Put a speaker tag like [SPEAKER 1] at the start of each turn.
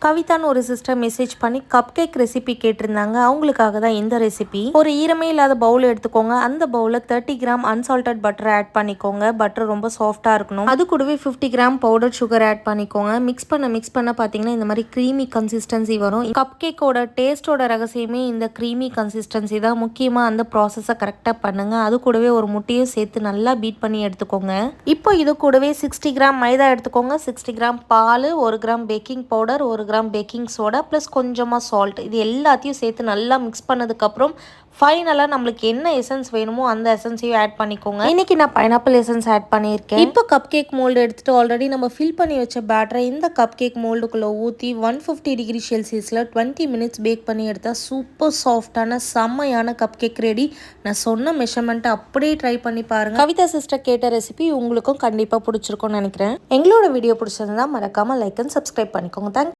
[SPEAKER 1] கவிதான்னு ஒரு sister message பண்ணி cup cake recipe கேட்டிருந்தாங்க. அவங்களுக்காக தான் இந்த ரெசிபி. ஒரு ஈரமே இல்லாத பவுல் எடுத்துக்கோங்க. அந்த பவுல 30 கிராம் அன்சால்டட் பட்டர் ஆட் பண்ணிக்கோங்க. பட்டர் ரொம்ப சாஃப்டா இருக்கணும். அது கூடவே 50 கிராம் பவுடர் சுகர் ஆட் பண்ணிக்கோங்க. மிக்ஸ் பண்ண பாத்தீங்கன்னா இந்த மாதிரி க்ரீமி கன்சிஸ்டன்சி வரும். கப் கேக்கோட டேஸ்டோட ரகசியமே இந்த க்ரீமி கன்சிஸ்டன்சி தான். முக்கியமா அந்த ப்ராசஸை கரெக்டா பண்ணுங்க. அது கூடவே ஒரு முட்டையும் சேர்த்து நல்லா பீட் பண்ணி எடுத்துக்கோங்க. இப்போ இது கூடவே 60 கிராம் மைதா எடுத்துக்கோங்க. 60 கிராம் பால், 1 gram baking powder, 1 gram baking soda plus கொஞ்சமாக சால்ட், இது எல்லாத்தையும் சேர்த்து நல்லா மிக்ஸ் பண்ணதுக்கப்புறம் ஃபைனலாக நம்மளுக்கு என்ன எசன்ஸ் வேணுமோ அந்த எசன்ஸையும் ஆட் பண்ணிக்கோங்க. இன்னைக்கு நான் பைனாப்பிள் எசன்ஸ் ஆட் பண்ணியிருக்கேன். இப்போ கப் கேக் மோல்டு எடுத்துட்டு ஆல்ரெடி நம்ம ஃபில் பண்ணி வச்ச பேட்டரை இந்த கப் கேக் மோல்டுக்குள்ளே ஊற்றி 150 டிகிரி செல்சியஸில் 20 மினிட்ஸ் பேக் பண்ணி எடுத்தால் சூப்பர் சாஃப்டான செம்மையான கப் கேக் ரெடி. நான் சொன்ன மெஷர்மெண்ட்டை அப்படியே ட்ரை பண்ணி பாருங்கள். கவிதா சிஸ்டர் கேட்ட ரெசிபி உங்களுக்கும் கண்டிப்பாக பிடிச்சிருக்கும்னு நினைக்கிறேன். எங்களோட வீடியோ பிடிச்சிருந்தா மறக்காமல் லைக் அண்ட் சப்ஸ்கிரைப் பண்ணிக்கோங்க. தேங்க்ஸ்.